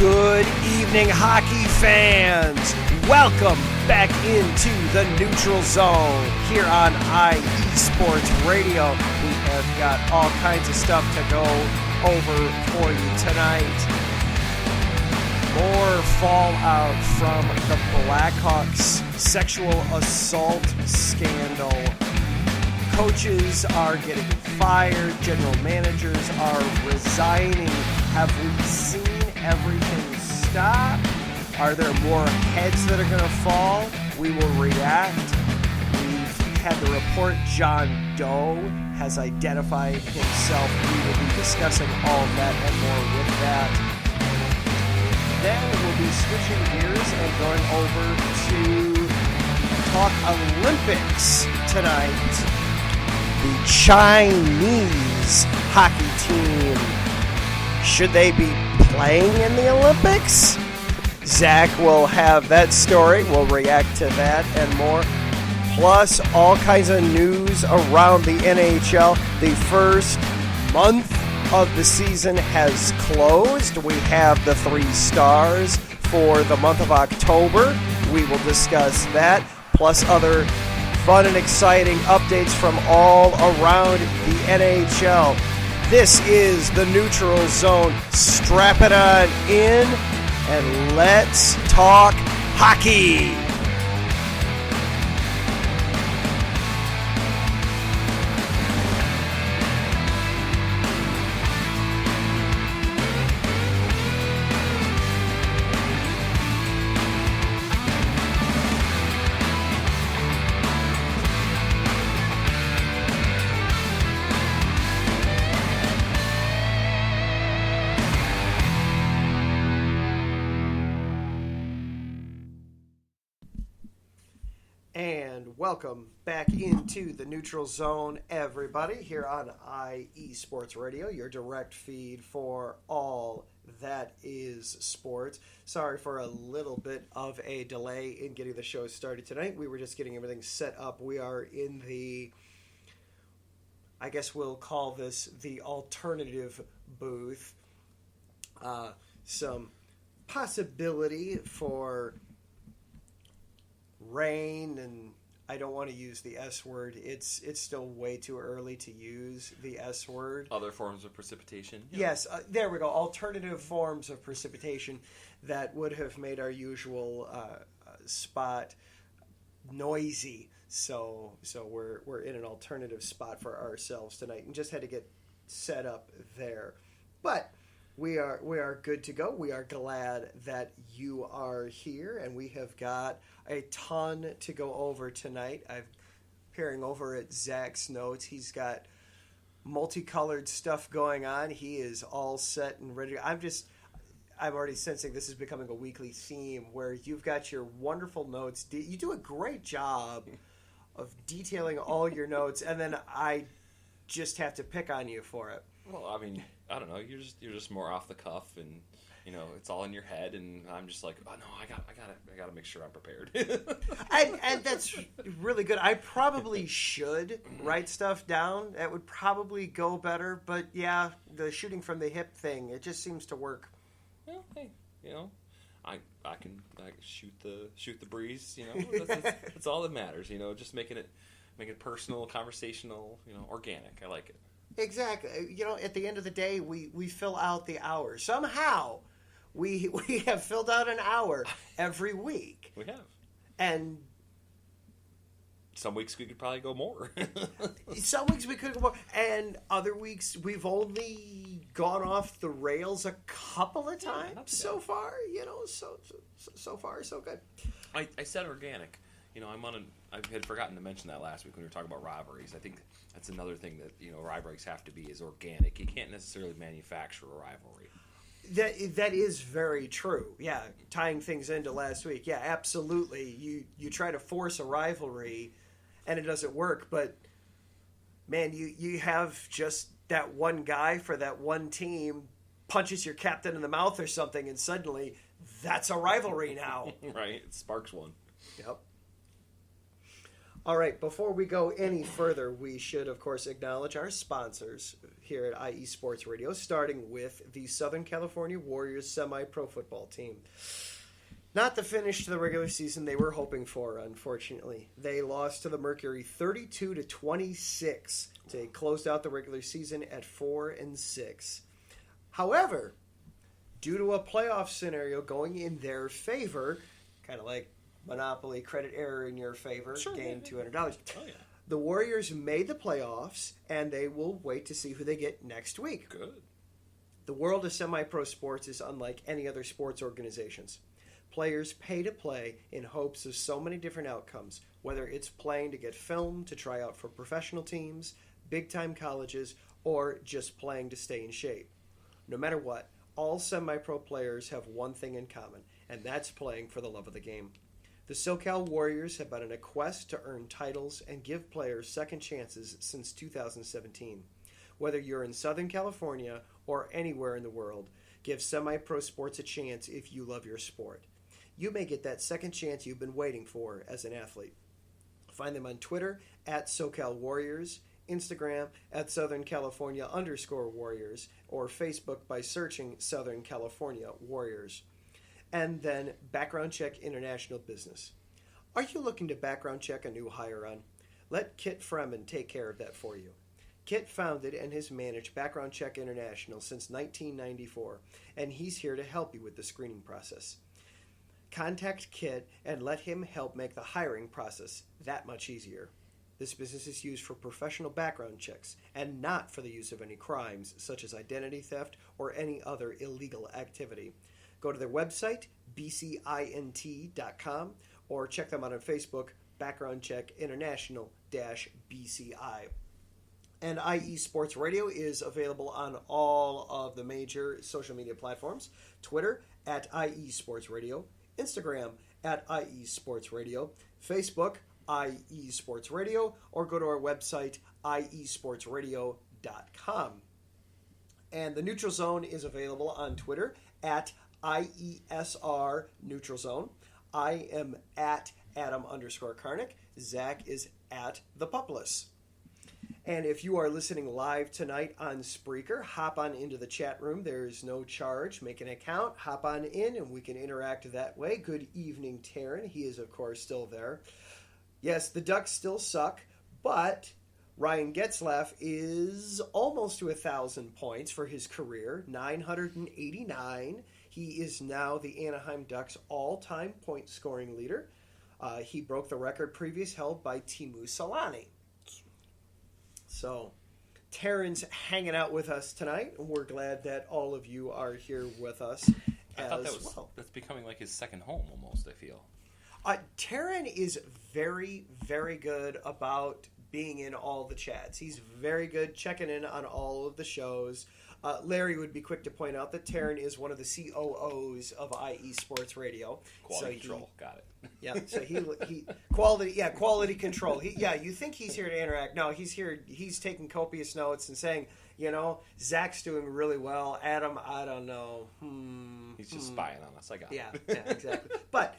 Good evening, hockey fans. Welcome back into the Neutral Zone here on IE Sports Radio. We have got all kinds of stuff to go over for you tonight. More fallout from the Blackhawks sexual assault scandal. Coaches are getting fired. General managers are resigning. Have we seen everything stop? Are there more heads that are going to fall? We will react. We've had the report John Doe has identified himself. We will be discussing all of that and more with that. Then we'll be switching gears and going over to talk Olympics tonight. The Chinese hockey team. Should they be playing in the Olympics? Zach will have that story. We'll react to that and more. Plus, all kinds of news around the NHL. The first month of the season has closed. We have the 3 stars for the month of October. We will discuss that, plus other fun and exciting updates from all around the NHL. This is the Neutral Zone. Strap it on in and let's talk hockey. And welcome back into the Neutral Zone, everybody, here on IE Sports Radio, your direct feed for all that is sports. Sorry for a little bit of a delay in getting the show started tonight. We were just getting everything set up. We are in the, I guess we'll call this the alternative booth. Some possibility for rain, and I don't want to use the S word. It's still way too early to use the S word. Other forms of precipitation. Yes, there we go. Alternative forms of precipitation that would have made our usual spot noisy. So we're in an alternative spot for ourselves tonight, and just had to get set up there. But we are good to go. We are glad that you are here, and we have got a ton to go over tonight. I'm peering over at Zach's notes. He's got multicolored stuff going on. He is all set and ready. I'm already sensing this is becoming a weekly theme where you've got your wonderful notes. You do a great job of detailing all your notes, and then I just have to pick on you for it. Well, I mean, I don't know. You're just more off the cuff, and it's all in your head, and I'm just like, oh no, I gotta make sure I'm prepared. and that's really good. I probably should write stuff down. That would probably go better. But yeah, the shooting from the hip thing, it just seems to work. Well, hey, I can shoot the breeze. That's all that matters. Just making it personal, conversational. Organic. I like it. Exactly. At the end of the day, we fill out the hours. Somehow, we have filled out an hour every week. We have. And some weeks we could probably go more. Some weeks we could go more. And other weeks we've only gone off the rails a couple of times so far. So far, so good. I said organic. I had forgotten to mention that last week when we were talking about rivalries. I think that's another thing that, rivalries have to be is organic. You can't necessarily manufacture a rivalry. That is very true. Yeah, tying things into last week. Yeah, absolutely. You try to force a rivalry and it doesn't work, but man, you have just that one guy for that one team punches your captain in the mouth or something, and suddenly that's a rivalry now. Right, it sparks one. Yep. All right, before we go any further, we should, of course, acknowledge our sponsors here at IE Sports Radio, starting with the Southern California Warriors semi-pro football team. Not the finish to the regular season they were hoping for, unfortunately. They lost to the Mercury 32-26. They closed out the regular season at 4-6. However, due to a playoff scenario going in their favor, kind of like Monopoly credit error in your favor, gain $200. Oh, yeah. The Warriors made the playoffs, and they will wait to see who they get next week. Good. The world of semi-pro sports is unlike any other sports organizations. Players pay to play in hopes of so many different outcomes, whether it's playing to get filmed, to try out for professional teams, big-time colleges, or just playing to stay in shape. No matter what, all semi-pro players have one thing in common, and that's playing for the love of the game. The SoCal Warriors have been on a quest to earn titles and give players second chances since 2017. Whether you're in Southern California or anywhere in the world, give semi-pro sports a chance if you love your sport. You may get that second chance you've been waiting for as an athlete. Find them on Twitter at SoCal Warriors, Instagram at Southern California _Warriors, or Facebook by searching Southern California Warriors. And then Background Check International Business. Are you looking to background check a new hire on? Let Kit Fremen take care of that for you. Kit founded and has managed Background Check International since 1994, and he's here to help you with the screening process. Contact Kit and let him help make the hiring process that much easier. This business is used for professional background checks and not for the use of any crimes, such as identity theft or any other illegal activity. Go to their website, bcint.com, or check them out on Facebook, Background Check International-BCI. And IE Sports Radio is available on all of the major social media platforms. Twitter, at IE Sports Radio. Instagram, at IE Sports Radio. Facebook, IE Sports Radio. Or go to our website, iesportsradio.com. And the Neutral Zone is available on Twitter, at IESR Neutral Zone. I am at Adam_Karnick. Zach is at The Pupless. And if you are listening live tonight on Spreaker, hop on into the chat room. There is no charge. Make an account, hop on in, and we can interact that way. Good evening, Taryn. He is, of course, still there. Yes, the Ducks still suck, but Ryan Getzlaff is almost to 1,000 points for his career, 989. He is now the Anaheim Ducks' all-time point-scoring leader. He broke the record previous held by Teemu Selanne. So, Taryn's hanging out with us tonight, and we're glad that all of you are here with us I thought that was well. that's becoming like his second home almost, I feel. Taryn is very, very good about being in all the chats. He's very good checking in on all of the shows. Larry would be quick to point out that Taryn is one of the COOs of IE Sports Radio. Quality control, got it. Yeah, so he quality control. You think he's here to interact? No, he's here. He's taking copious notes and saying, Zach's doing really well. Adam, I don't know. He's just spying on us. I got Yeah, it. yeah, exactly. But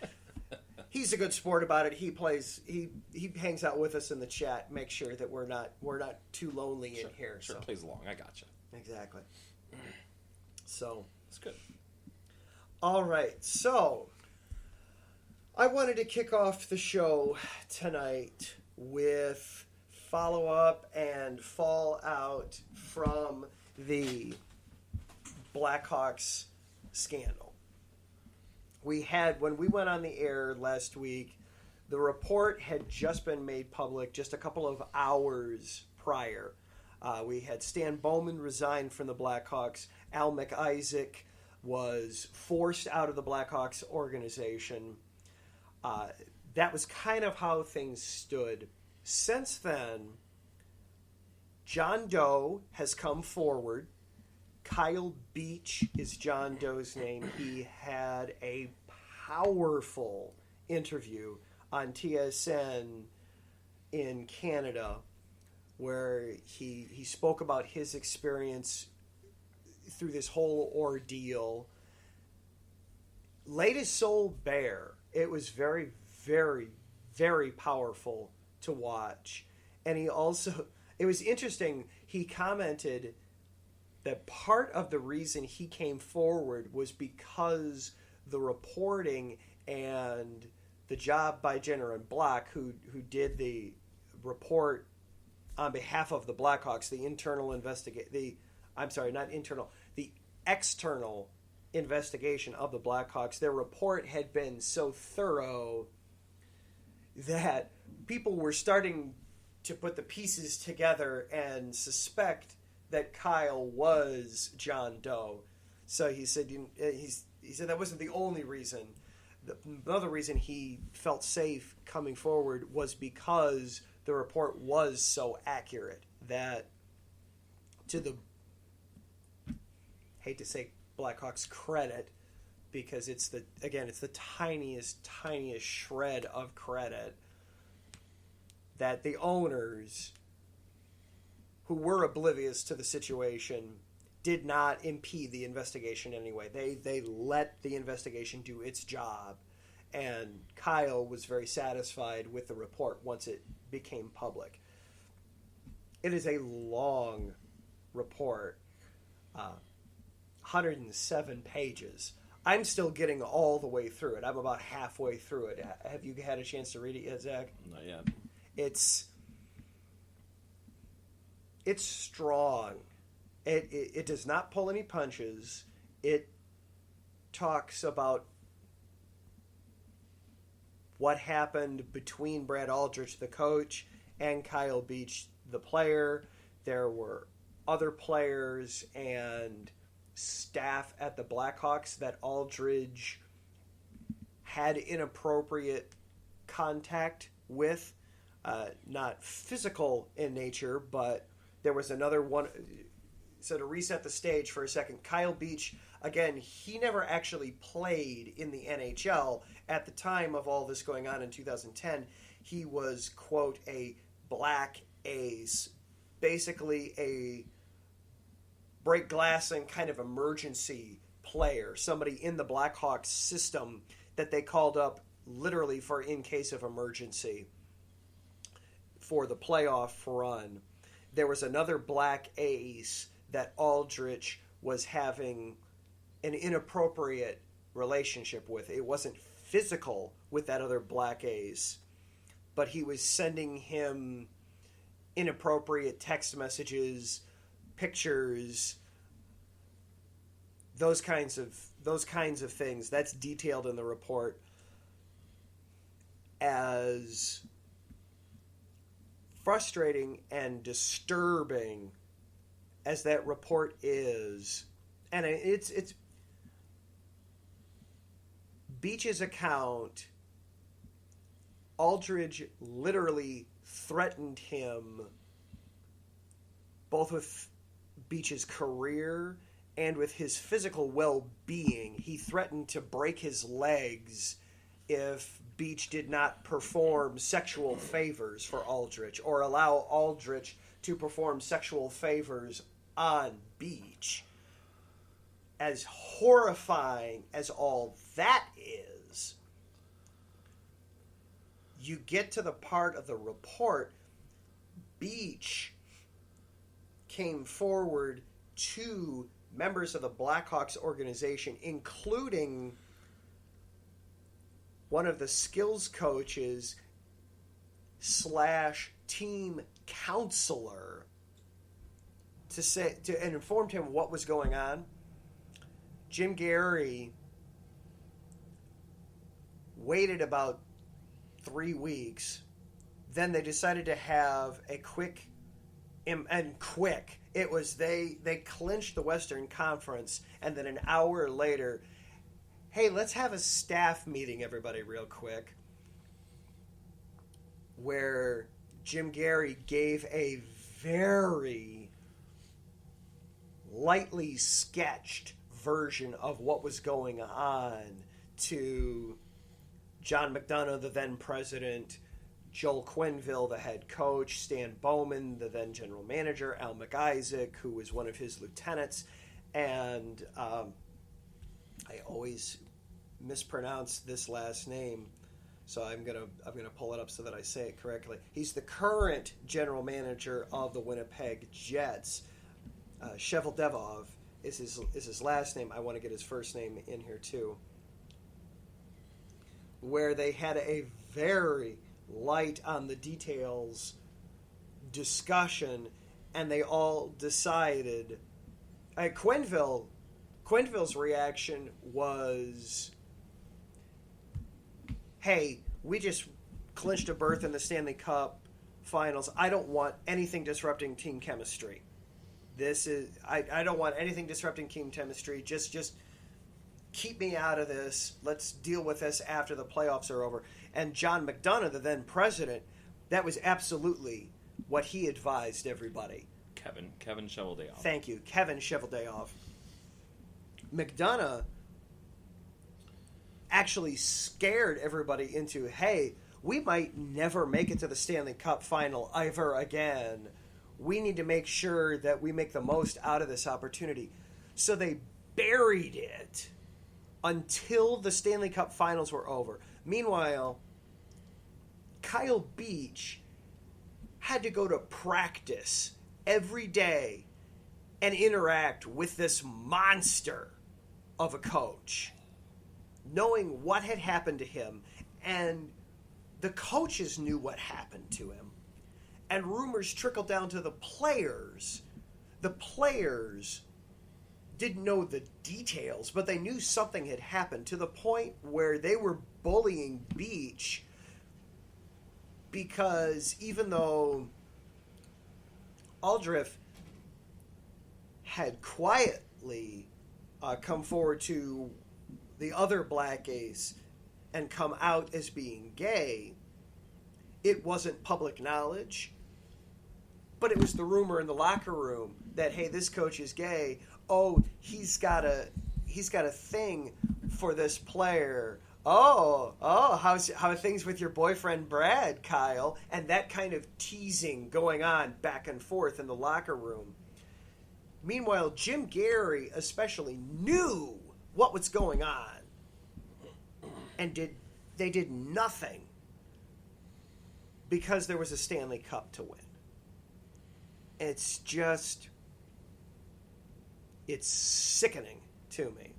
he's a good sport about it. He plays. He hangs out with us in the chat. Make sure that we're not too lonely in here. Sure, so. plays along. I gotcha. Exactly. So It's good. all right. So I wanted to kick off the show tonight with follow-up and fallout from the Blackhawks scandal. When we went on the air last week, the report had just been made public just a couple of hours prior. We had Stan Bowman resign from the Blackhawks. Al McIsaac was forced out of the Blackhawks organization. That was kind of how things stood. Since then, John Doe has come forward. Kyle Beach is John Doe's name. He had a powerful interview on TSN in Canada where he spoke about his experience through this whole ordeal. Laid his soul bare. It was very, very, very powerful to watch. And he also, it was interesting, he commented that part of the reason he came forward was because the reporting and the job by Jenner and Block, who did the report on behalf of the Blackhawks, the external investigation of the Blackhawks, their report had been so thorough that people were starting to put the pieces together and suspect that Kyle was John Doe. So he said he said that wasn't the only reason. Another reason he felt safe coming forward was because the report was so accurate that, to the, hate to say Blackhawks credit, because it's the tiniest shred of credit, that the owners, who were oblivious to the situation, did not impede the investigation anyway. They let the investigation do its job, and Kyle was very satisfied with the report once it became public. It is a long report, 107 pages. I'm still getting all the way through it. I'm about halfway through it. Have you had a chance to read it yet, Zach? Not yet. It's strong. It does not pull any punches. It talks about what happened between Brad Aldrich, the coach, and Kyle Beach, the player. There were other players and staff at the Blackhawks that Aldridge had inappropriate contact with, not physical in nature, but there was another one. So to reset the stage for a second, Kyle Beach, again, he never actually played in the NHL. At the time of all this going on in 2010, he was, quote, a black ace, basically a break glassing kind of emergency player, somebody in the Blackhawks system that they called up literally for in case of emergency for the playoff run. There was another black ace that Aldrich was having an inappropriate relationship with. It wasn't physical with that other black ace, but he was sending him inappropriate text messages, pictures, those kinds of things. That's detailed in the report. As frustrating and disturbing as that report is, and it's Beach's account, Aldridge literally threatened him both with Beach's career and with his physical well-being. He threatened to break his legs if Beach did not perform sexual favors for Aldrich, or allow Aldrich to perform sexual favors on Beach. As horrifying as all that is, you get to the part of the report, Beach came forward to members of the Blackhawks organization, including one of the skills coaches / team counselor, and informed him what was going on. Jim Gary waited about 3 weeks. Then they decided to have a quick. It was they clinched the Western Conference, and then an hour later, hey, let's have a staff meeting, everybody, real quick, where Jim Gary gave a very lightly sketched version of what was going on to John McDonough, the then president, Joel Quenneville, the head coach, Stan Bowman, the then general manager, Al McIsaac, who was one of his lieutenants, and I always mispronounce this last name, So I'm gonna pull it up so that I say it correctly. He's the current general manager of the Winnipeg Jets. Sheveldevov is his last name. I want to get his first name in here too. Where they had a very light on the details discussion, and they all decided. Quenneville's reaction was, "Hey, we just clinched a berth in the Stanley Cup Finals. I don't want anything disrupting team chemistry. I don't want anything disrupting team chemistry. Just keep me out of this. Let's deal with this after the playoffs are over." And John McDonough, the then president, that was absolutely what he advised everybody. Kevin Sheveldayoff. Thank you, Kevin Sheveldayoff. McDonough actually scared everybody into, hey, we might never make it to the Stanley Cup final ever again. We need to make sure that we make the most out of this opportunity. So they buried it until the Stanley Cup finals were over. Meanwhile, Kyle Beach had to go to practice every day and interact with this monster of a coach, knowing what had happened to him, and the coaches knew what happened to him, and rumors trickled down to the players. The players didn't know the details, but they knew something had happened to the point where they were bullying Beach, because even though Aldrich had quietly come forward to the other Black Ace and come out as being gay, it wasn't public knowledge, but it was the rumor in the locker room that, hey, this coach is gay. Oh, he's got a thing for this player. Oh, how are things with your boyfriend Brad, Kyle? And that kind of teasing going on back and forth in the locker room. Meanwhile, Jim Gary especially knew what was going on, and they did nothing because there was a Stanley Cup to win. It's sickening to me.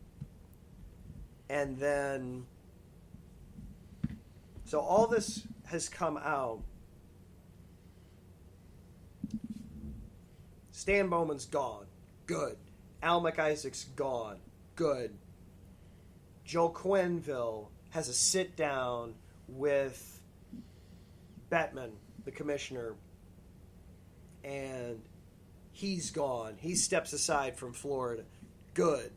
And then, so all this has come out. Stan Bowman's gone. Good. Al McIsaac's gone. Good. Joe Quenneville has a sit-down with Bettman, the commissioner, and he's gone. He steps aside from Florida. Good.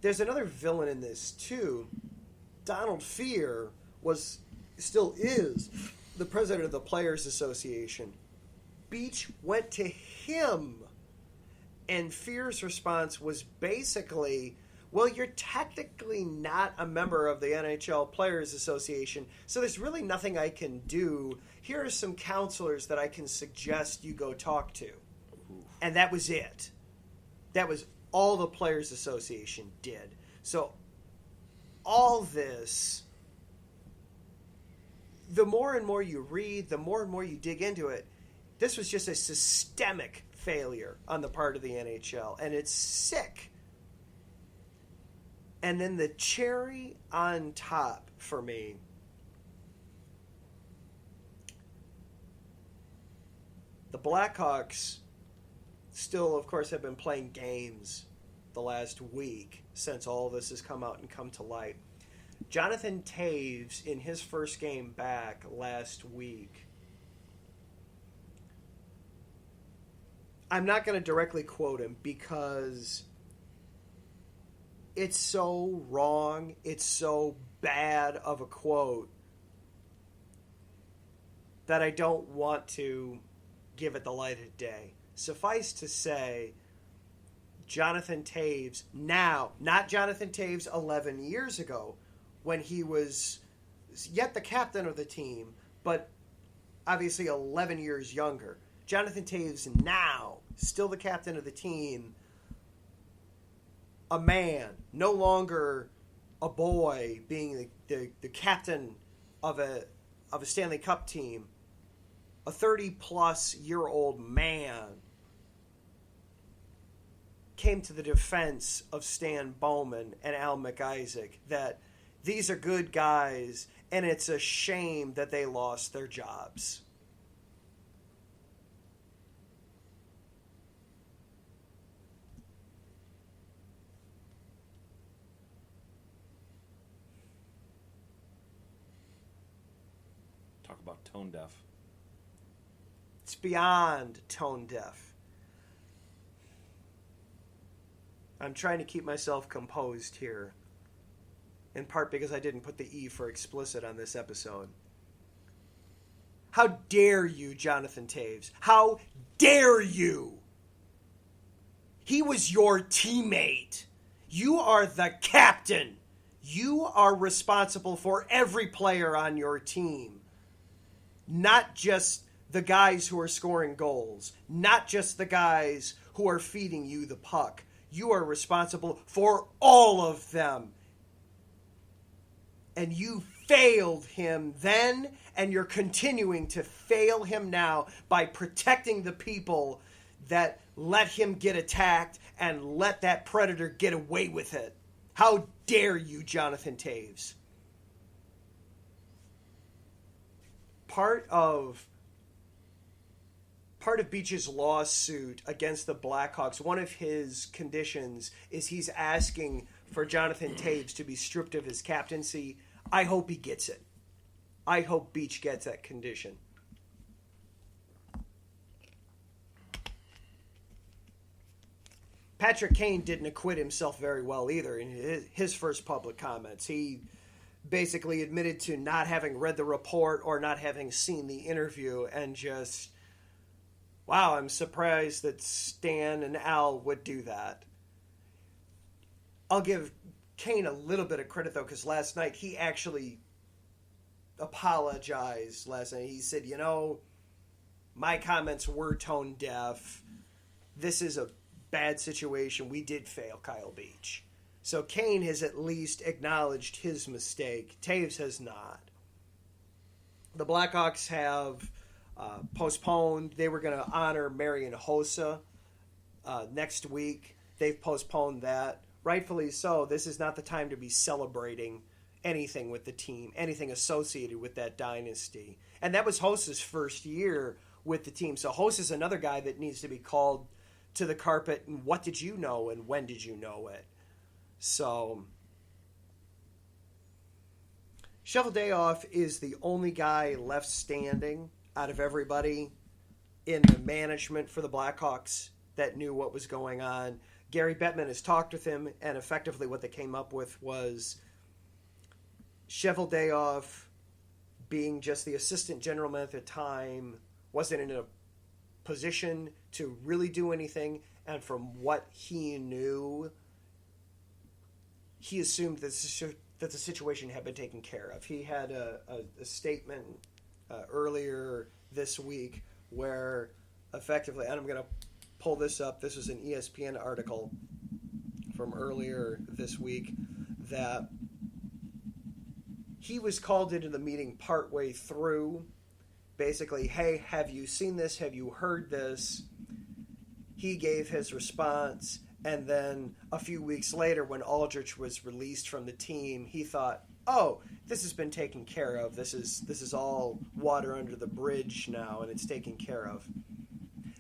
There's another villain in this, too. Donald Fear still is the president of the Players Association. Beach went to him, and Fear's response was basically, well, you're technically not a member of the NHL Players Association, so there's really nothing I can do. Here are some counselors that I can suggest you go talk to. And that was it. That was all the Players Association did. So all this, the more and more you read, the more and more you dig into it, this was just a systemic failure on the part of the NHL, and it's sick. And then the cherry on top for me, the Blackhawks still, of course, have been playing games the last week since all this has come out and come to light. Jonathan Toews, in his first game back last week, I'm not going to directly quote him because it's so wrong, it's so bad of a quote that I don't want to give it the light of day. Suffice to say, Jonathan Toews now, not Jonathan Toews 11 years ago, when he was yet the captain of the team, but obviously 11 years younger. Jonathan Toews now, still the captain of the team, a man, no longer a boy, being the captain of a Stanley Cup team, a 30-plus-year-old man came to the defense of Stan Bowman and Al McIsaac that these are good guys and it's a shame that they lost their jobs. Talk about tone deaf. It's beyond tone deaf. I'm trying to keep myself composed here, in part because I didn't put the E for explicit on this episode. How dare you, Jonathan Toews? How dare you? He was your teammate. You are the captain. You are responsible for every player on your team. Not just the guys who are scoring goals. Not just the guys who are feeding you the puck. You are responsible for all of them. And you failed him then, and you're continuing to fail him now by protecting the people that let him get attacked and let that predator get away with it. How dare you, Jonathan Toews? Part of Beach's lawsuit against the Blackhawks, one of his conditions is he's asking for Jonathan Toews to be stripped of his captaincy. I hope he gets it. I hope Beach gets that condition. Patrick Kane didn't acquit himself very well either in his first public comments. He basically admitted to not having read the report or not having seen the interview and just... Wow, I'm surprised that Stan and Al would do that. I'll give Kane a little bit of credit, though, because last night he actually apologized last night. He said, my comments were tone deaf. This is a bad situation. We did fail Kyle Beach. So Kane has at least acknowledged his mistake. Toews has not. The Blackhawks have... postponed. They were going to honor Marian Hossa next week. They've postponed that. Rightfully so. This is not the time to be celebrating anything with the team, anything associated with that dynasty. And that was Hossa's first year with the team. So Hossa's another guy that needs to be called to the carpet. And what did you know and when did you know it? So... Cheveldayoff is the only guy left standing out of everybody in the management for the Blackhawks that knew what was going on. Gary Bettman has talked with him, and effectively what they came up with was Cheveldayoff, being just the assistant general manager at the time, wasn't in a position to really do anything, and from what he knew, he assumed that the situation had been taken care of. He had a statement earlier this week where effectively, and I'm going to pull this up, this is an ESPN article from earlier this week, that he was called into the meeting partway through, basically, hey, have you seen this? Have you heard this? He gave his response, and then a few weeks later when Aldrich was released from the team, he thought, oh, this has been taken care of. This is all water under the bridge now, and it's taken care of.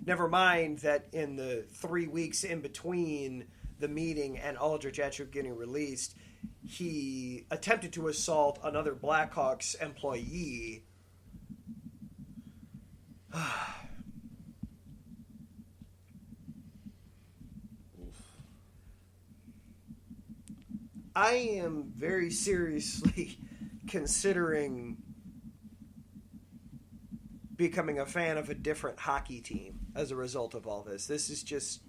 Never mind that in the 3 weeks in between the meeting and Aldrich actually getting released, he attempted to assault another Blackhawks employee. I am very seriously considering becoming a fan of a different hockey team as a result of all this. This is just,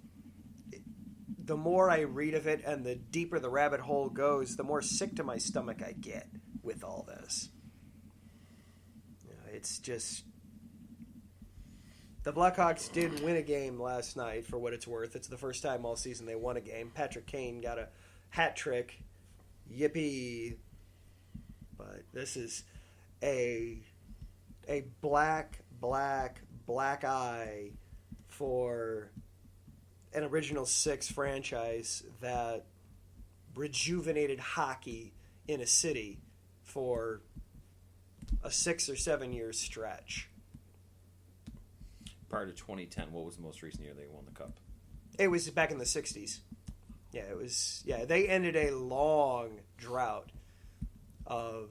the more I read of it and the deeper the rabbit hole goes, the more sick to my stomach I get with all this. It's just, The Blackhawks did win a game last night, for what it's worth. It's the first time all season they won a game. Patrick Kane got a hat trick. Yippee. But this is a black eye for an Original Six franchise that rejuvenated hockey in a city for a 6 or 7 year stretch. Prior to 2010, what was the most recent year they won the cup? It was back in the 60s. Yeah, it was. Yeah, they ended a long drought of.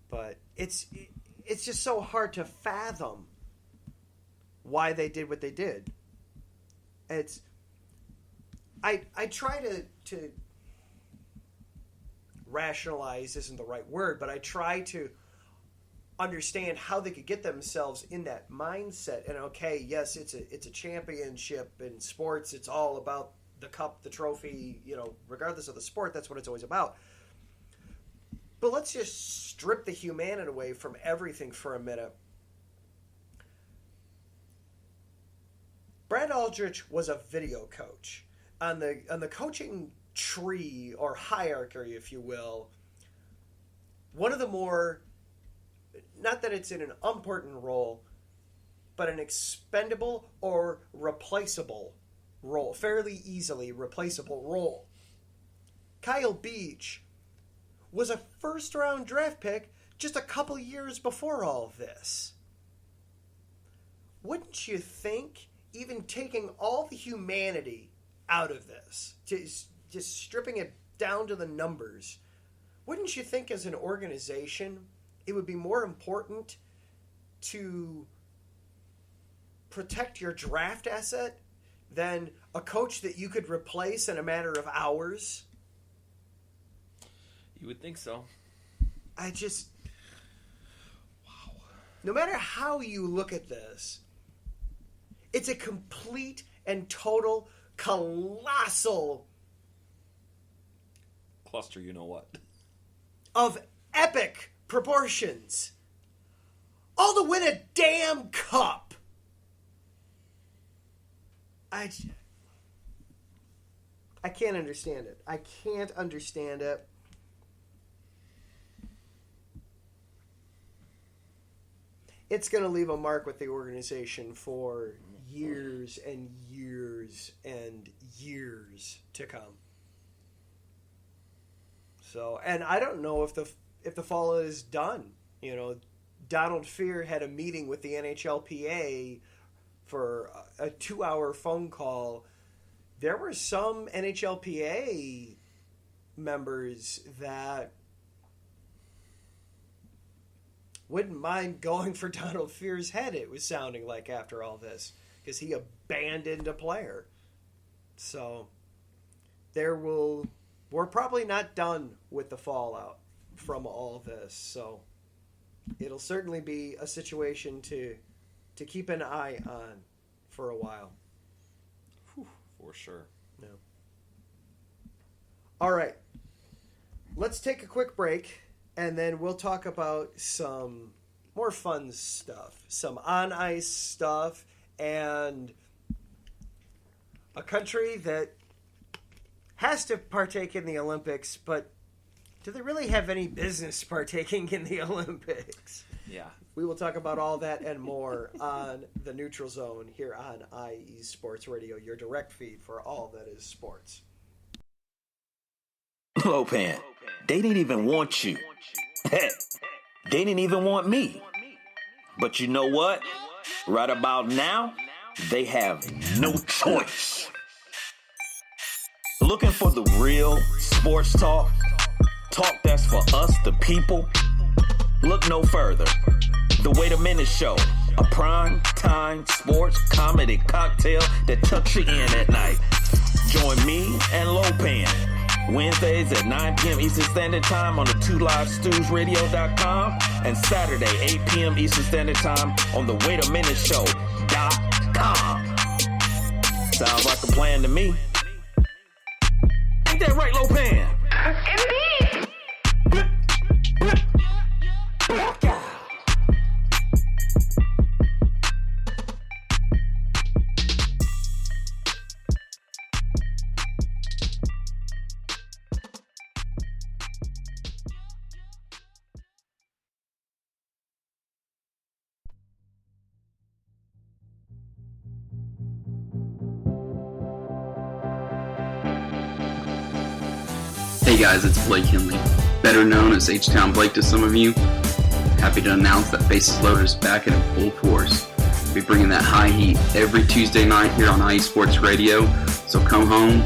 But it's just so hard to fathom why they did what they did. I try to rationalize isn't the right word, but I try to understand how they could get themselves in that mindset. And okay, yes, it's a championship in sports. It's all about the cup, the trophy, regardless of the sport, that's what it's always about. But let's just strip the humanity away from everything for a minute. Brad Aldrich was a video coach. On the coaching tree or hierarchy, if you will, one of the more, not that it's in an important role, but an expendable or replaceable role, fairly easily replaceable role. Kyle Beach was a first-round draft pick just a couple years before all of this. Wouldn't you think, even taking all the humanity out of this, just stripping it down to the numbers, wouldn't you think as an organization it would be more important to protect your draft asset than a coach that you could replace in a matter of hours? You would think so. Wow. No matter how you look at this, it's a complete and total colossal cluster, you know what? Of epic proportions. All to win a damn cup. I can't understand it. I can't understand it. It's going to leave a mark with the organization for years and years and years to come. So, and I don't know if the fallout is done. Donald Fear had a meeting with the NHLPA for a 2-hour phone call. There were some NHLPA members that wouldn't mind going for Donald Fear's head, it was sounding like, after all this, because he abandoned a player. So we're probably not done with the fallout from all this. So it'll certainly be a situation to keep an eye on for a while. Whew, for sure. No. All right. Let's take a quick break. And then we'll talk about some more fun stuff, some on-ice stuff, and a country that has to partake in the Olympics, but do they really have any business partaking in the Olympics? Yeah. We will talk about all that and more on the Neutral Zone here on IE Sports Radio, your direct feed for all that is sports. Lopan, they didn't even want you. Heck, they didn't even want me. But you know what? Right about now, they have no choice. Looking for the real sports talk? Talk that's for us, the people? Look no further. The Wait a Minute Show, a prime time sports comedy cocktail that tucks you in at night. Join me and Lopan Wednesdays at 9 p.m. Eastern Standard Time on the 2livestewsradio.com and Saturday 8 p.m. Eastern Standard Time on the waitaminuteshow.com. Sounds like a plan to me. Ain't that right, Lopan? Indeed. guys, it's Blake Henley, better known as H-Town Blake to some of you. Happy to announce that Bases Loaded is back in full force. We'll be bringing that high heat every Tuesday night here on IE Sports Radio. So come home,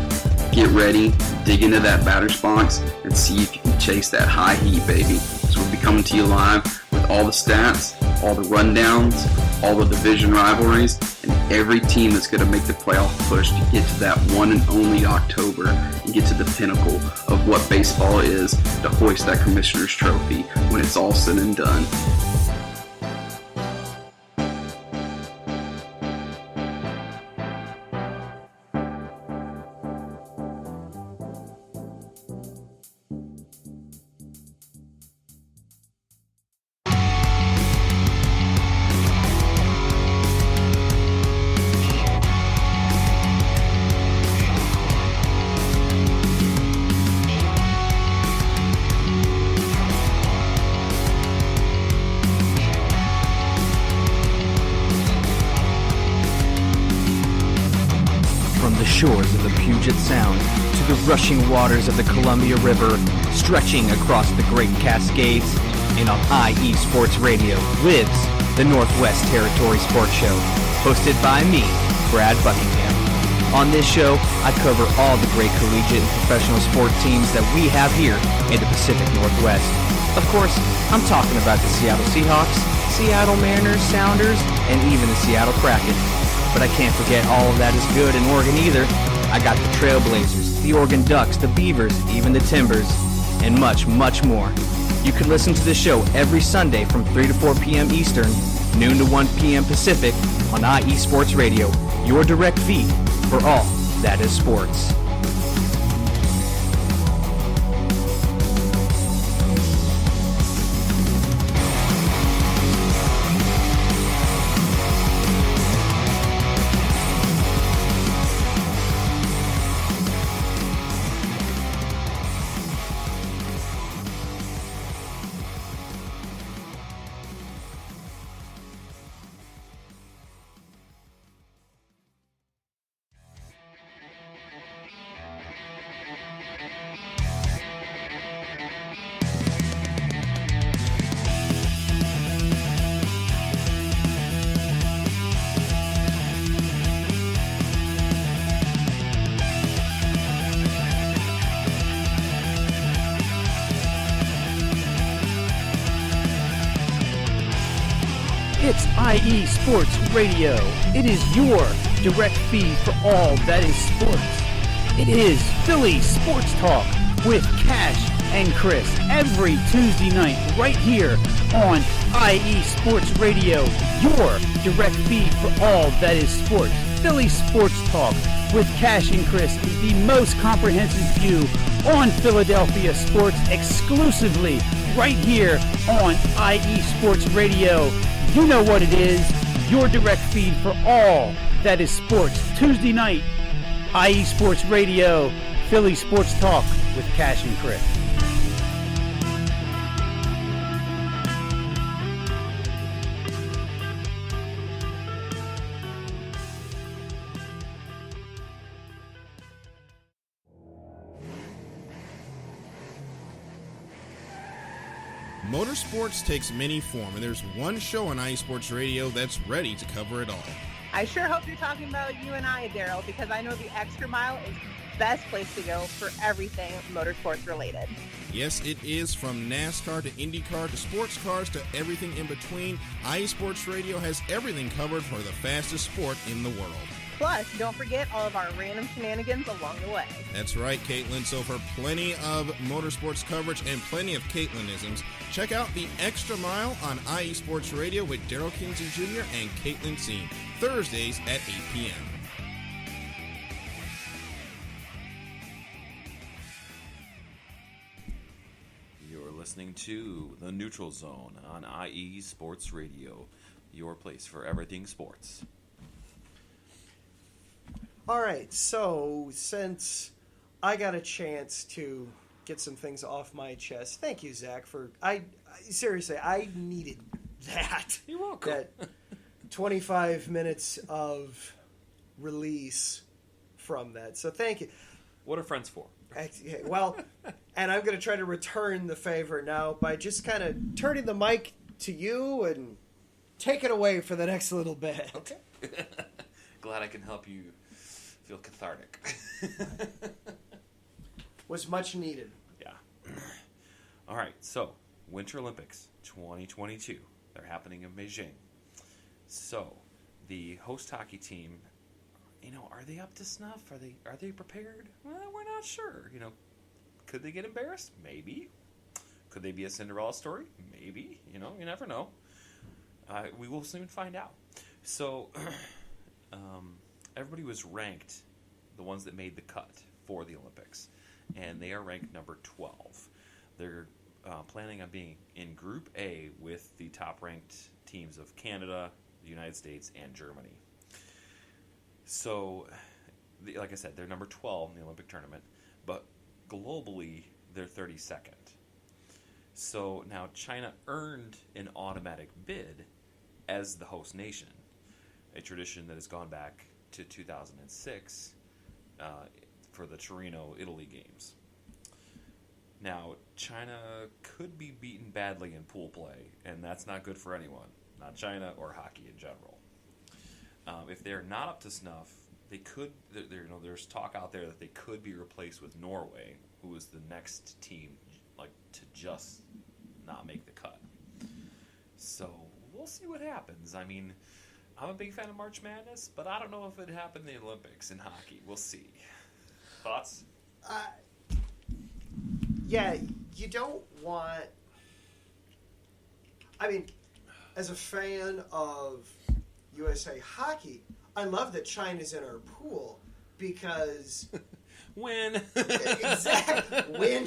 get ready, dig into that batter's box, and see if you can chase that high heat, baby. So we'll be coming to you live with all the stats, all the rundowns, all the division rivalries, and every team that's going to make the playoff push to get to that one and only October and get to the pinnacle of what baseball is, to hoist that Commissioner's Trophy when it's all said and done. Shores of the Puget Sound to the rushing waters of the Columbia River, stretching across the Great Cascades, and on IE Sports Radio lives the Northwest Territory Sports Show, hosted by me, Brad Buckingham. On this show, I cover all the great collegiate and professional sport teams that we have here in the Pacific Northwest. Of course, I'm talking about the Seattle Seahawks, Seattle Mariners, Sounders, and even the Seattle Kraken. But I can't forget all of that is good in Oregon either. I got the Trailblazers, the Oregon Ducks, the Beavers, even the Timbers, and much, much more. You can listen to the show every Sunday from 3 to 4 p.m. Eastern, noon to 1 p.m. Pacific on IE Sports Radio, your direct feed for all that is sports. It's IE Sports Radio. It is your direct feed for all that is sports. It is Philly Sports Talk with Cash and Chris every Tuesday night right here on IE Sports Radio, your direct feed for all that is sports. Philly Sports Talk with Cash and Chris is the most comprehensive view on Philadelphia sports exclusively right here on IE Sports Radio. You know what it is, your direct feed for all that is sports. Tuesday night, IE Sports Radio, Philly Sports Talk with Cash and Chris. Motorsports takes many form, and there's one show on IE Sports Radio that's ready to cover it all. I sure hope you're talking about you and I, Daryl, because I know the Extra Mile is the best place to go for everything motorsports related. Yes, it is. From NASCAR to IndyCar to sports cars to everything in between, IE Sports Radio has everything covered for the fastest sport in the world. Plus, don't forget all of our random shenanigans along the way. That's right, Caitlin. So for plenty of motorsports coverage and plenty of Caitlinisms, check out The Extra Mile on IE Sports Radio with Daryl Kinsey Jr. and Caitlin Seen, Thursdays at 8 p.m. You're listening to The Neutral Zone on IE Sports Radio, your place for everything sports. All right, so since I got a chance to get some things off my chest, thank you, Zach, for seriously, I needed that. You're welcome. That 25 minutes of release from that. So thank you. What are friends for? Well, and I'm going to try to return the favor now by just kind of turning the mic to you and take it away for the next little bit. Okay. Glad I can help you feel cathartic. Was much needed. Yeah. All right, so Winter Olympics 2022. They're happening in Beijing. So, the host hockey team, are they up to snuff? Are they prepared? Well, we're not sure. Could they get embarrassed? Maybe. Could they be a Cinderella story? Maybe. You never know. We will soon find out. So, everybody was ranked, the ones that made the cut for the Olympics, and they are ranked number 12. They're planning on being in Group A with the top-ranked teams of Canada, the United States, and Germany. So, like I said, they're number 12 in the Olympic tournament, but globally, they're 32nd. So now China earned an automatic bid as the host nation, a tradition that has gone back to 2006 for the Torino, Italy games. Now, China could be beaten badly in pool play, and that's not good for anyone, not China or hockey in general. If they're not up to snuff, they could. There's talk out there that they could be replaced with Norway, who is the next team, to just not make the cut. So we'll see what happens. I mean, I'm a big fan of March Madness, but I don't know if it happened in the Olympics in hockey. We'll see. Thoughts? Yeah, you don't want... I mean, as a fan of USA Hockey, I love that China's in our pool because... Win. Exactly. Win.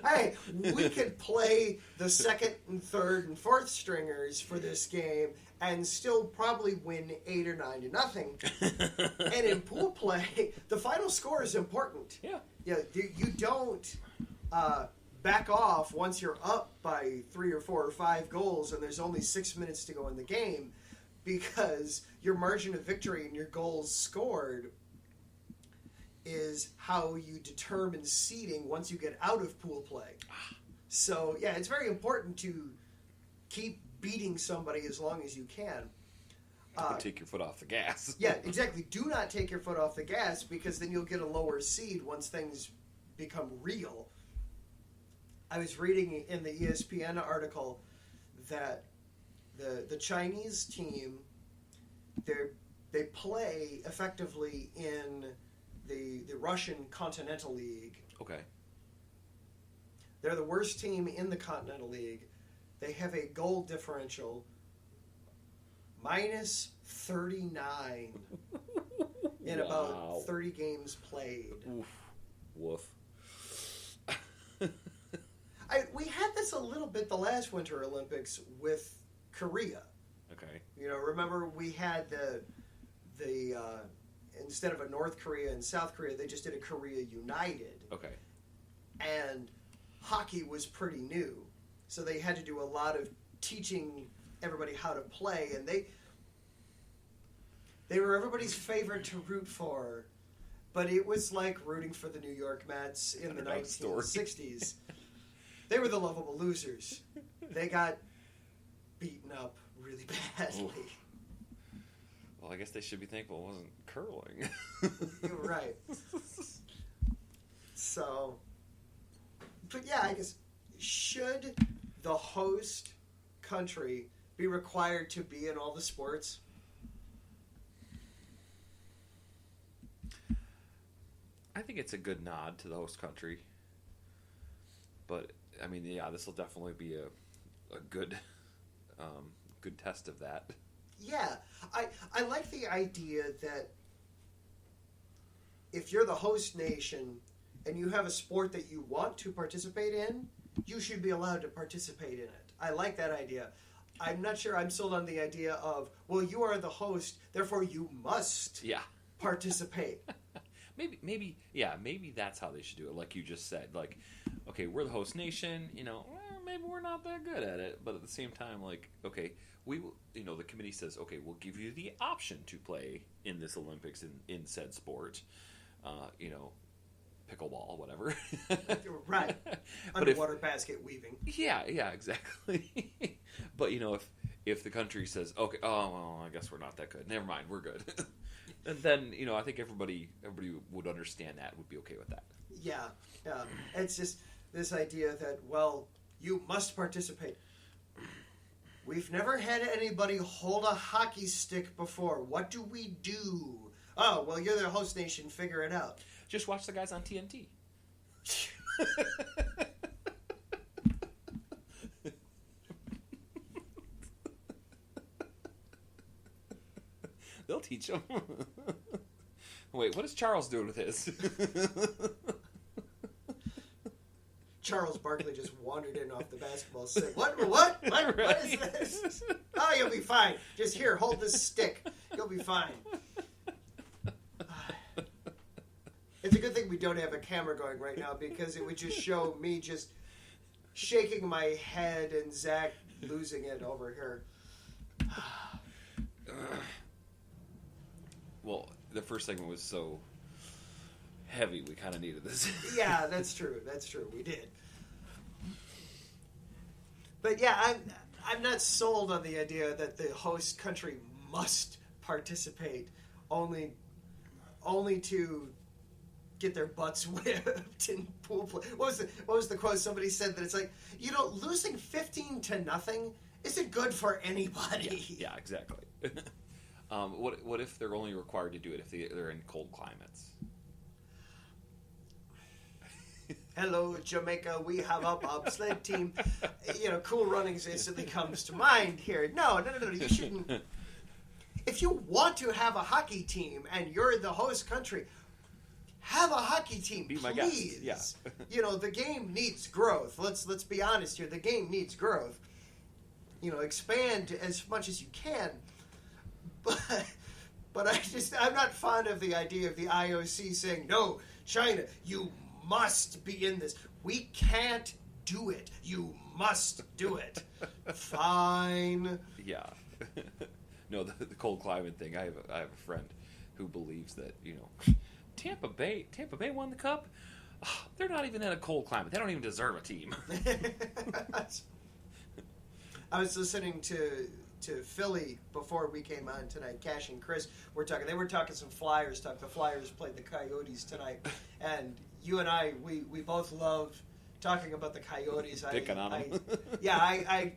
Hey, we could play the second and third and fourth stringers for this game and still probably win 8 or 9-0. And in pool play, the final score is important. Yeah. Yeah. You don't back off once you're up by 3 or 4 or 5 goals and there's only 6 minutes to go in the game, because your margin of victory and your goals scored is how you determine seeding once you get out of pool play. So, yeah, it's very important to keep beating somebody as long as you can. Take your foot off the gas. Yeah, exactly. Do not take your foot off the gas, because then you'll get a lower seed once things become real. I was reading in the ESPN article that the Chinese team, they play effectively in the Russian Continental League. Okay. They're the worst team in the Continental League. They have a goal differential minus 39 in about 30 games played. Oof. Woof. We had this a little bit the last Winter Olympics with Korea. Okay. Remember we had the instead of a North Korea and South Korea, they just did a Korea United. Okay. And hockey was pretty new, so they had to do a lot of teaching everybody how to play, and they were everybody's favorite to root for, but it was like rooting for the New York Mets in the 1960s. They were the lovable losers. They got beaten up really badly. Oof. Well, I guess they should be thankful it wasn't curling. You're right. So, but yeah, I guess, should the host country be required to be in all the sports? I think it's a good nod to the host country. But, I mean, yeah, this will definitely be a good good test of that. Yeah, I like the idea that if you're the host nation and you have a sport that you want to participate in, you should be allowed to participate in it. I like that idea. I'm not sure I'm sold on the idea of, well, you are the host, therefore you must participate. Maybe that's how they should do it, like you just said. Like, okay, we're the host nation, maybe we're not that good at it, but at the same time, like, okay, we will, the committee says, okay, we'll give you the option to play in this Olympics in said sport. pickleball, whatever. Right. Underwater basket weaving. Yeah, exactly. But if the country says, okay, oh well, I guess we're not that good. Never mind, we're good. And then I think everybody would understand that, would be okay with that. Yeah. It's just this idea that, well, you must participate. We've never had anybody hold a hockey stick before. What do we do? Oh, well, you're the host nation. Figure it out. Just watch the guys on TNT. They'll teach them. Wait, what is Charles doing with his? Charles Barkley just wandered in off the basketball stick. What is this? Oh, you'll be fine. Just here, hold this stick. You'll be fine. It's a good thing we don't have a camera going right now, because it would just show me just shaking my head and Zach losing it over here. Well, the first segment was so heavy, we kind of needed this. Yeah, that's true. We did. But yeah, I'm not sold on the idea that the host country must participate only to get their butts whipped in pool play. What was the quote? Somebody said that it's like, losing 15-0 isn't good for anybody. Yeah, exactly. What if they're only required to do it if they're in cold climates? Hello, Jamaica. We have a bobsled team. Cool Runnings instantly comes to mind here. No. You shouldn't. If you want to have a hockey team and you're the host country, have a hockey team, be please. My guest. Yeah. The game needs growth. Let's be honest here. The game needs growth. Expand as much as you can. But I'm not fond of the idea of the IOC saying, no, China, you must be in this. We can't do it. You must do it. Fine. Yeah. No, the cold climate thing. I have a friend who believes that Tampa Bay won the cup. Oh, they're not even in a cold climate. They don't even deserve a team. I was listening to Philly before we came on tonight. Cash and Chris were talking. They were talking some Flyers talk. The Flyers played the Coyotes tonight, and you and I, we both love talking about the Coyotes. Picking on them. I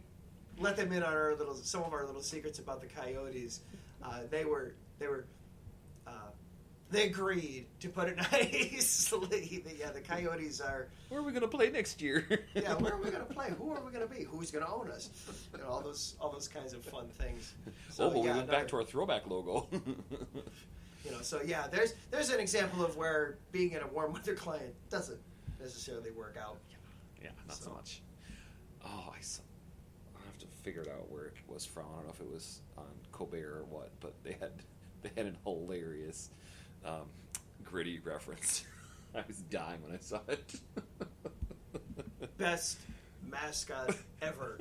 let them in on some of our little secrets about the Coyotes. They agreed, to put it nicely. The Coyotes are... Where are we going to play next year? Yeah, where are we going to play? Who are we going to be? Who's going to own us? All those kinds of fun things. So, we went back to our throwback logo. So yeah, there's an example of where being in a warm weather climate doesn't necessarily work out. Yeah, not so much. Oh, I'll have to figure it out where it was from. I don't know if it was on Colbert or what, but they had an hilarious Gritty reference. I was dying when I saw it. Best mascot ever.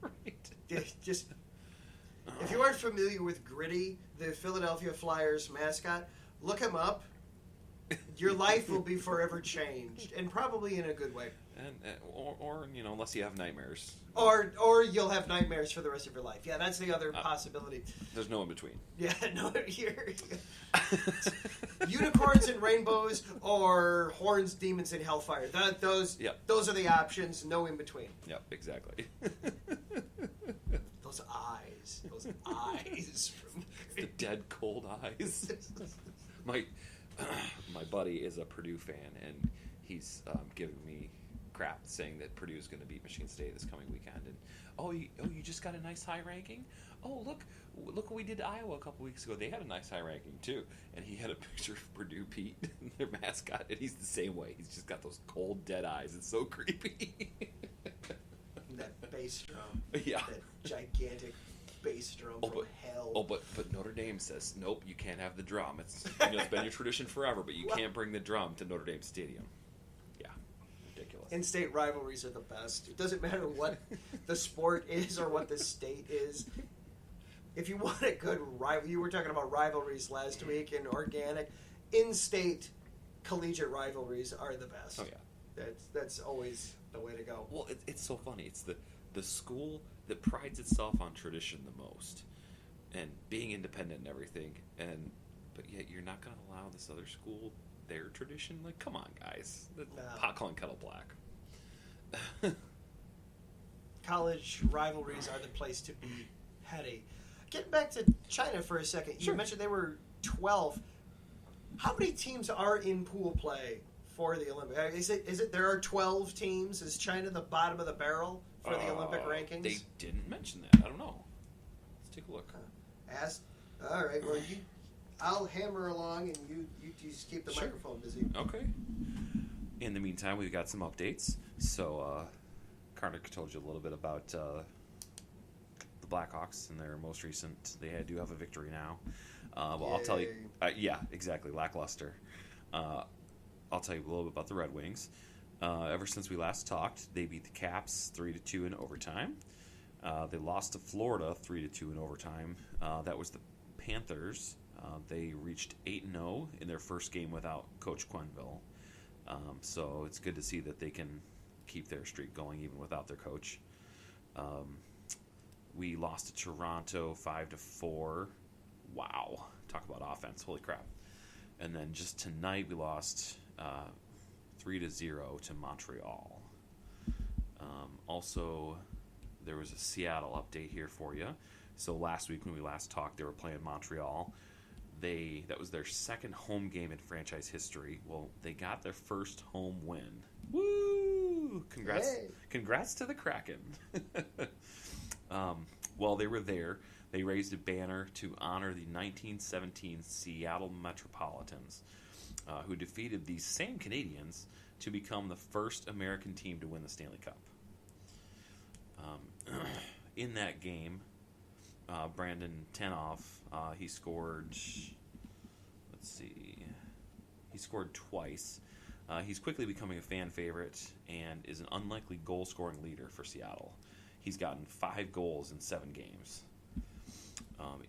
Right. Just if you aren't familiar with Gritty, the Philadelphia Flyers mascot, look him up. Your life will be forever changed, and probably in a good way. Or unless you have nightmares. Or you'll have nightmares for the rest of your life. Yeah, that's the other possibility. There's no in between. Yeah, no, here. Unicorns and rainbows, or horns, demons, and hellfire. Those are the options. No in between. Yep, exactly. Those eyes from the dead cold eyes. My buddy is a Purdue fan, and he's giving me crap saying that Purdue is going to beat Michigan State this coming weekend. And you just got a nice high ranking. Oh, look what we did to Iowa a couple weeks ago. They had a nice high ranking too. And he had a picture of Purdue Pete, their mascot, and he's the same way. He's just got those cold, dead eyes. It's so creepy. That bass drum. Yeah. That gigantic bass drum from hell. Oh, but Notre Dame says, nope, you can't have the drum. It's been your tradition forever, but you can't bring the drum to Notre Dame Stadium. Yeah, ridiculous. In-state rivalries are the best. It doesn't matter what the sport is or what the state is. If you want a good rival, you were talking about rivalries last week and organic. In-state collegiate rivalries are the best. Oh, yeah. That's always the way to go. Well, it's so funny. It's the school that prides itself on tradition the most and being independent and everything, but yet you're not going to allow this other school their tradition? Like, come on, guys. Pot calling kettle black. College rivalries are the place to be heady. Getting back to China for a second, you mentioned they were 12. How many teams are in pool play for the Olympics? Is it there are 12 teams? Is China the bottom of the barrel for the Olympic rankings? They didn't mention that. I don't know. Let's take a look. All right. Well, I'll hammer along, and you just keep the microphone busy. Okay. In the meantime, we've got some updates. So, Karnak told you a little bit about the Blackhawks and their most recent. They do have a victory now. I'll tell you. Yeah, exactly. Lackluster. I'll tell you a little bit about the Red Wings. Ever since we last talked, they beat the Caps 3-2 in overtime. They lost to Florida 3-2 in overtime. That was the Panthers. They reached 8-0 in their first game without Coach Quenneville. So it's good to see that they can keep their streak going even without their coach. We lost to Toronto 5-4. Wow. Talk about offense. Holy crap. And then just tonight we lost 3-0 to Montreal. Also, there was a Seattle update here for you. So last week when we last talked, they were playing Montreal. That was their second home game in franchise history. Well, they got their first home win. Woo! Congrats to the Kraken. While they were there, they raised a banner to honor the 1917 Seattle Metropolitans, who defeated these same Canadians to become the first American team to win the Stanley Cup. In that game, Brandon Tanoff, he scored, he scored twice. He's quickly becoming a fan favorite and is an unlikely goal-scoring leader for Seattle. He's gotten 5 goals in 7 games.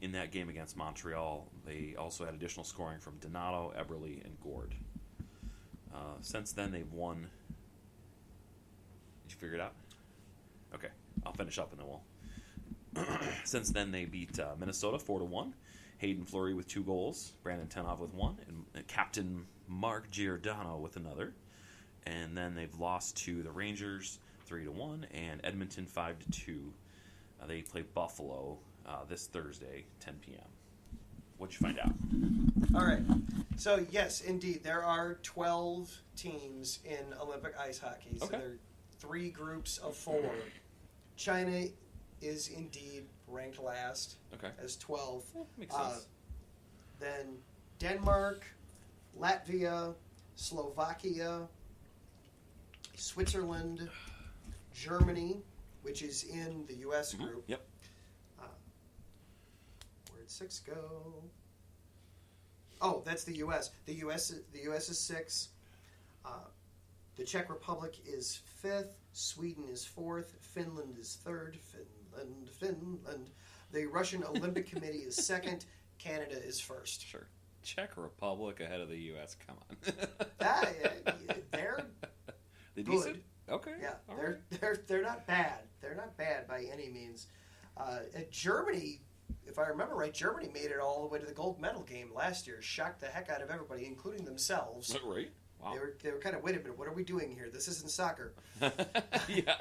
In that game against Montreal, they also had additional scoring from Donato, Eberle, and Gord. Since then, they've won. Did you figure it out? Okay, I'll finish up and then we'll. Since then, they beat Minnesota 4-1. Hayden Fleury with 2 goals, Brandon Tanoff with 1, and Captain Mark Giordano with another. And then they've lost to the Rangers 3-1 and Edmonton 5-2. They play Buffalo this Thursday, 10 p.m. What'd you find out? All right. So, yes, indeed, there are 12 teams in Olympic ice hockey. So there are 3 groups of 4. China is indeed ranked last as 12. Makes sense. Then Denmark, Latvia, Slovakia, Switzerland, Germany, which is in the U.S. group. Yep. Where'd 6 go? Oh, that's the U.S. The U.S. is 6. The Czech Republic is 5th. Sweden is 4th. Finland is 3rd. Finland. The Russian Olympic Committee is 2nd. Canada is 1st. Sure. Czech Republic ahead of the U.S. Come on. They're good. Decent? Okay. Yeah, they're not bad. They're not bad by any means. Germany, if I remember right, Germany made it all the way to the gold medal game last year. Shocked the heck out of everybody, including themselves. Right. Wow. They were kind of, wait a minute, what are we doing here? This isn't soccer. Yeah.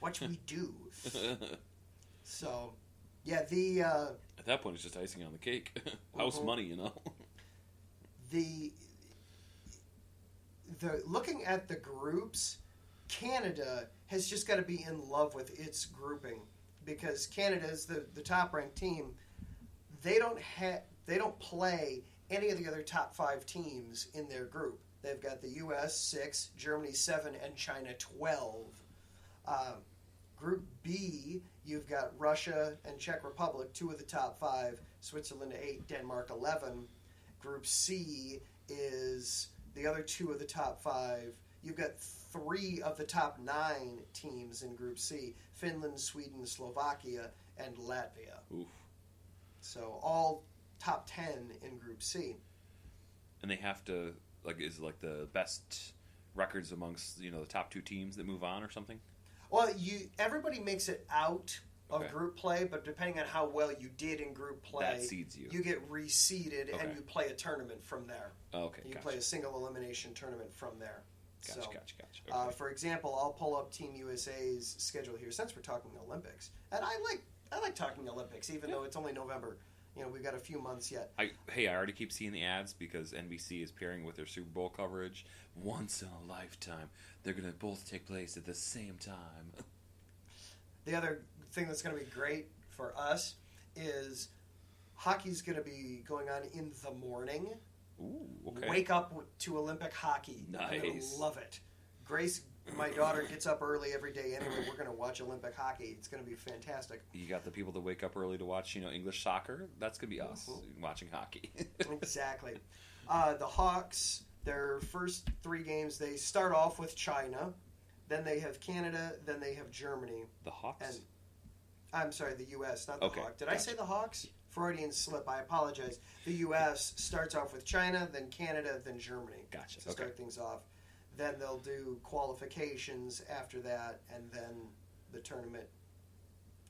What should we do? So, yeah, at that point, it's just icing on the cake. House money, you know. The looking at the groups, Canada has just got to be in love with its grouping because Canada is the top ranked team. They don't play any of the other top 5 teams in their group. They've got the U.S. 6, Germany 7, and China 12. Group B, you've got Russia and Czech Republic, 2 of the top 5, Switzerland 8, Denmark 11. Group C is the other 2 of the top 5. You've got 3 of the top 9 teams in Group C, Finland, Sweden, Slovakia, and Latvia. Oof. So all top 10 in Group C. And they have to, is it like the best records amongst the top 2 teams that move on or something? Well, everybody makes it out of Okay. group play, but depending on how well you did in group play, That seeds you. You get reseeded, Okay. and you play a tournament from there. Okay, You gotcha. play a single elimination tournament from there. Gotcha, So, gotcha. Okay. For example, I'll pull up Team USA's schedule here since we're talking Olympics, and I like talking Olympics, even though it's only November. We've got a few months yet. I already keep seeing the ads because NBC is pairing with their Super Bowl coverage. Once in a lifetime, they're going to both take place at the same time. The other thing that's going to be great for us is hockey's going to be going on in the morning. Ooh, okay. Wake up to Olympic hockey. I'm going Nice. to love it. Grace, my daughter, gets up early every day anyway. We're going to watch Olympic hockey. It's going to be fantastic. You got the people that wake up early to watch, English soccer. That's going to be us watching hockey. Exactly. The Hawks, their first 3 games, they start off with China. Then they have Canada. Then they have Germany. The Hawks? And I'm sorry, the U.S., not the Okay, Hawks. Did I gotcha. say the Hawks? Freudian slip. I apologize. The U.S. starts off with China, then Canada, then Germany. Gotcha, To okay. start things off. Then they'll do qualifications after that, and then the tournament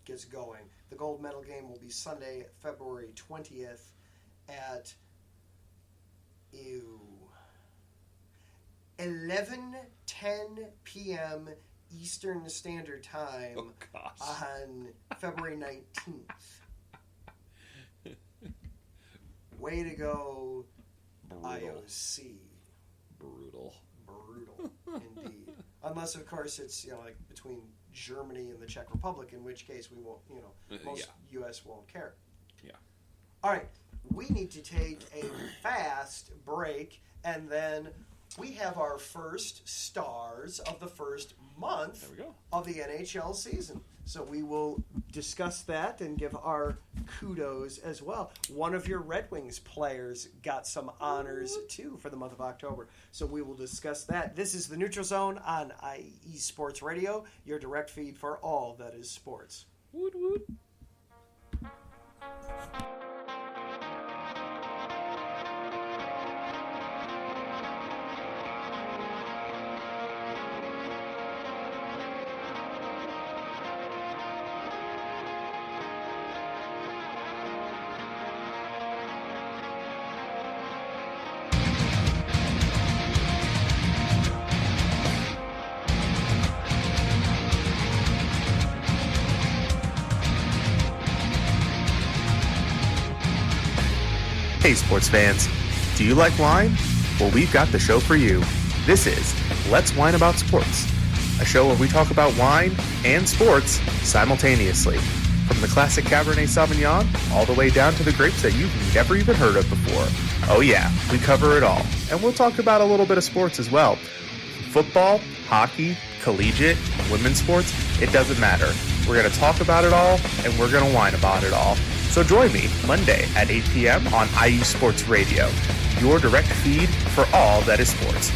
gets going. The gold medal game will be Sunday, February 20th at 11:10 p.m. Eastern Standard Time Oh, gosh. on February 19th. Way to go, Brutal. IOC. Brutal. Brutal, indeed. Unless, of course, it's like between Germany and the Czech Republic, in which case we won't, most U.S. won't care. Yeah. All right, we need to take a fast break, and then we have our first stars of the first month There we go. of the NHL season. So we will discuss that and give our kudos as well. One of your Red Wings players got some honors, too, for the month of October. So we will discuss that. This is the Neutral Zone on IE Sports Radio, your direct feed for all that is sports. Woot woot. Hey sports fans, do you like wine? Well, we've got the show for you. This is Let's Wine About Sports, a show where we talk about wine and sports simultaneously. From the classic Cabernet Sauvignon all the way down to the grapes that you've never even heard of before. Oh yeah, we cover it all. And we'll talk about a little bit of sports as well. Football, hockey, collegiate, women's sports, it doesn't matter. We're going to talk about it all, and we're going to whine about it all. So join me Monday at 8 p.m. on IE Sports Radio, your direct feed for all that is sports.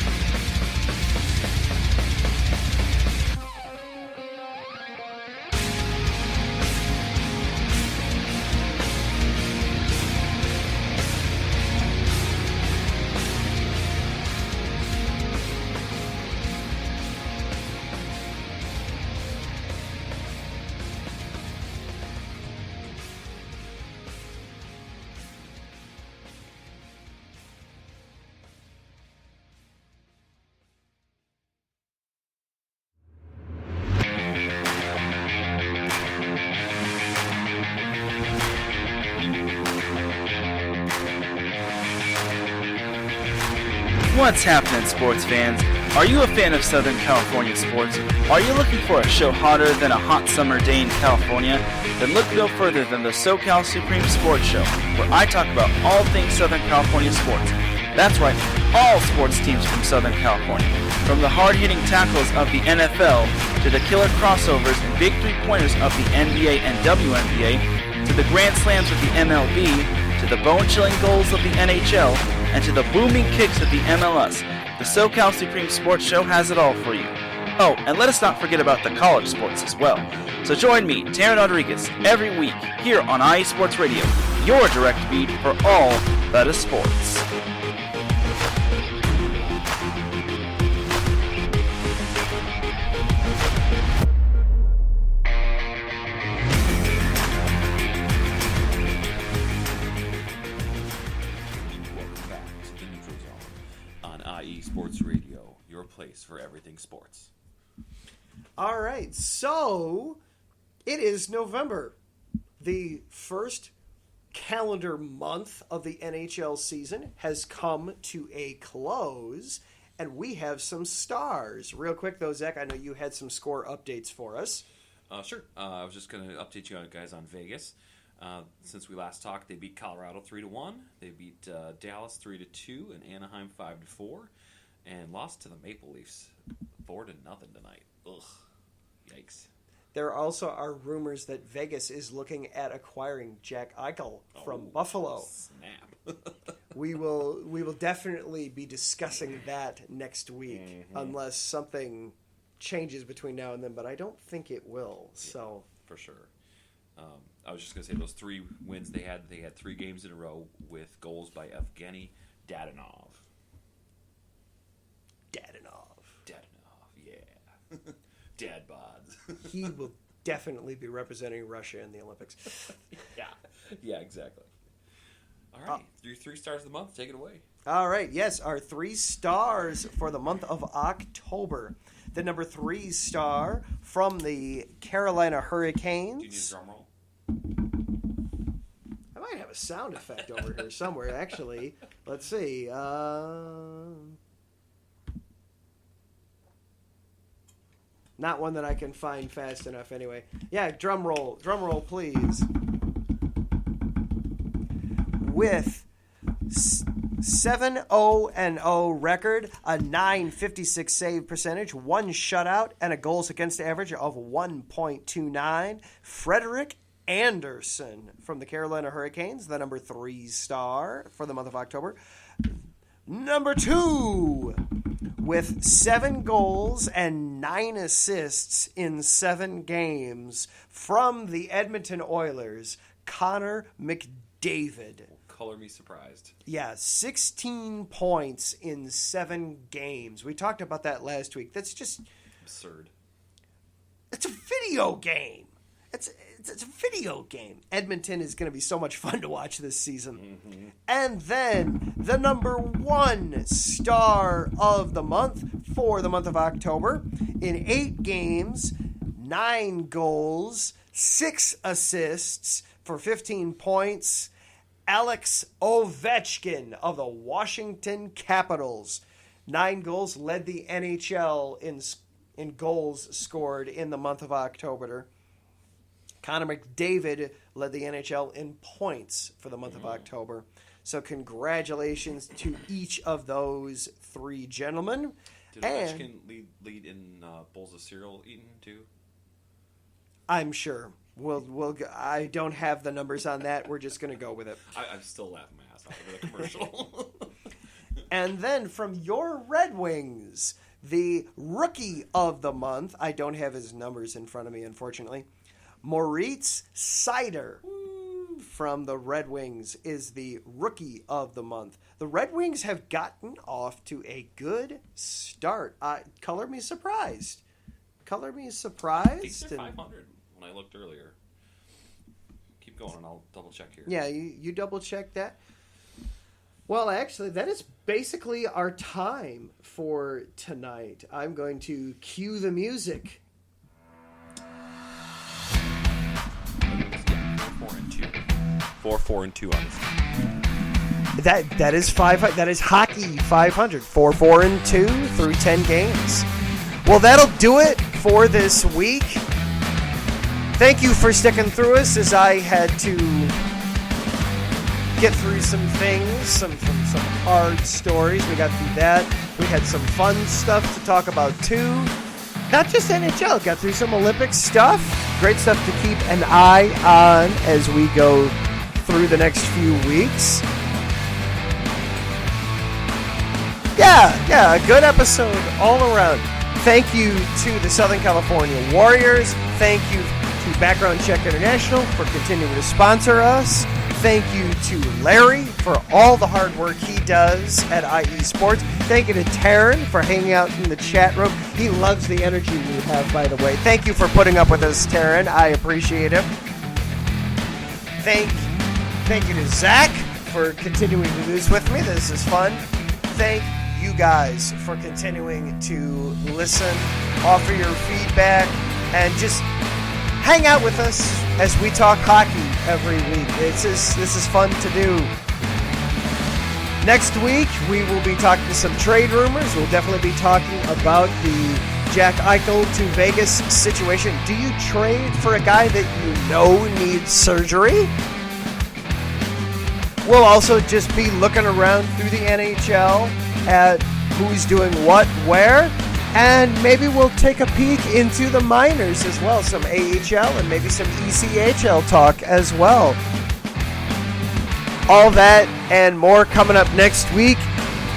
What's happening, sports fans? Are you a fan of Southern California sports? Are you looking for a show hotter than a hot summer day in California? Then look no further than the SoCal Supreme Sports Show, where I talk about all things Southern California sports. That's right, all sports teams from Southern California. From the hard-hitting tackles of the NFL, to the killer crossovers and big three-pointers of the NBA and WNBA, to the grand slams of the MLB, to the bone-chilling goals of the NHL, and to the booming kicks of the MLS, the SoCal Supreme Sports Show has it all for you. Oh, and let us not forget about the college sports as well. So join me, Taryn Rodriguez, every week here on IE Sports Radio, your direct feed for all that is sports. for everything sports. All right, so it is November, the first calendar month of the NHL season has come to a close, and we have some stars. Real quick, though, Zach, I know you had some score updates for us. Sure. I was just going to update you guys on Vegas. Since we last talked, they beat Colorado 3-1. They beat Dallas 3-2 and Anaheim 5-4, and lost to the Maple Leafs 4-0 tonight. Ugh, yikes. There also are rumors that Vegas is looking at acquiring Jack Eichel from Buffalo. Snap. We will definitely be discussing that next week, unless something changes between now and then, but I don't think it will. So for sure. I was just going to say those 3 wins they had 3 games in a row with goals by Evgeny Dadonov. Yeah. Dad bods. He will definitely be representing Russia in the Olympics. Yeah, exactly. All right, your 3 stars of the month. Take it away. All right, yes, our 3 stars for the month of October. The number 3 star from the Carolina Hurricanes. Do you need a drum roll? I might have a sound effect over here somewhere, actually. Let's see. Not one that I can find fast enough anyway. Yeah, drum roll, please. With 7-0-0 record, a .956 save percentage, 1 shutout, and a goals against average of 1.29, Frederik Anderson from the Carolina Hurricanes, the number 3 star for the month of October. Number 2, with 7 goals and 9 assists in 7 games from the Edmonton Oilers, Connor McDavid. Color me surprised. Yeah, 16 points in 7 games. We talked about that last week. That's just absurd. It's a video game. It's a video game. Edmonton is going to be so much fun to watch this season. And then the number 1 star of the month for the month of October. In 8 games, 9 goals, 6 assists for 15 points, Alex Ovechkin of the Washington Capitals. 9 goals, led the NHL in goals scored in the month of October. Connor McDavid led the NHL in points for the month of October. So congratulations to each of those 3 gentlemen. Did Ovechkin lead in bowls of cereal eaten too? I'm sure. I don't have the numbers on that. We're just going to go with it. I'm still laughing my ass off over the commercial. And then from your Red Wings, the rookie of the month. I don't have his numbers in front of me, unfortunately. Moritz Seider from the Red Wings is the rookie of the month. The Red Wings have gotten off to a good start. Color me surprised. I think they're 500 when I looked earlier. Keep going and I'll double check here. Yeah, you double check that. Well, actually, that is basically our time for tonight. I'm going to cue the music. 4-4-2 on this. That is 500. That is hockey 500. 4-4-2 through 10 games. Well, that'll do it for this week. Thank you for sticking through us as I had to get through some things, some hard stories. We got through that. We had some fun stuff to talk about too. Not just NHL. Got through some Olympic stuff. Great stuff to keep an eye on as we go through the next few weeks. Yeah, a good episode all around. Thank you to the Southern California Warriors. Thank you to Background Check International for continuing to sponsor us. Thank you to Larry for all the hard work he does at IE Sports. Thank you to Taryn for hanging out in the chat room. He loves the energy we have, by the way. Thank you for putting up with us, Taryn. I appreciate it. Thank you to Zach for continuing to do this with me. This is fun. Thank you guys for continuing to listen, offer your feedback, and just hang out with us as we talk hockey every week. This is fun to do. Next week, we will be talking to some trade rumors. We'll definitely be talking about the Jack Eichel to Vegas situation. Do you trade for a guy that you know needs surgery? We'll also just be looking around through the NHL at who's doing what, where, and maybe we'll take a peek into the minors as well, some AHL and maybe some ECHL talk as well. All that and more coming up next week.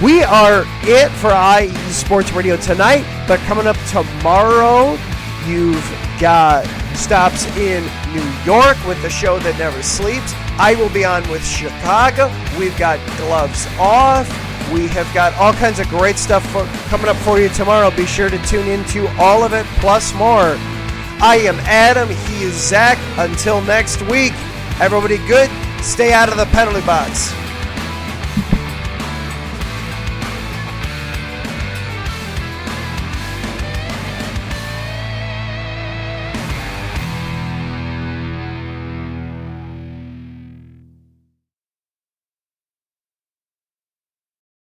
We are it for IE Sports Radio tonight, but coming up tomorrow, you've got stops in New York with the show that never sleeps. I will be on with Chicago. We've got Gloves Off. We have got all kinds of great stuff coming up for you tomorrow. Be sure to tune into all of it, plus more. I am Adam. He is Zach. Until next week, everybody good. Stay out of the penalty box.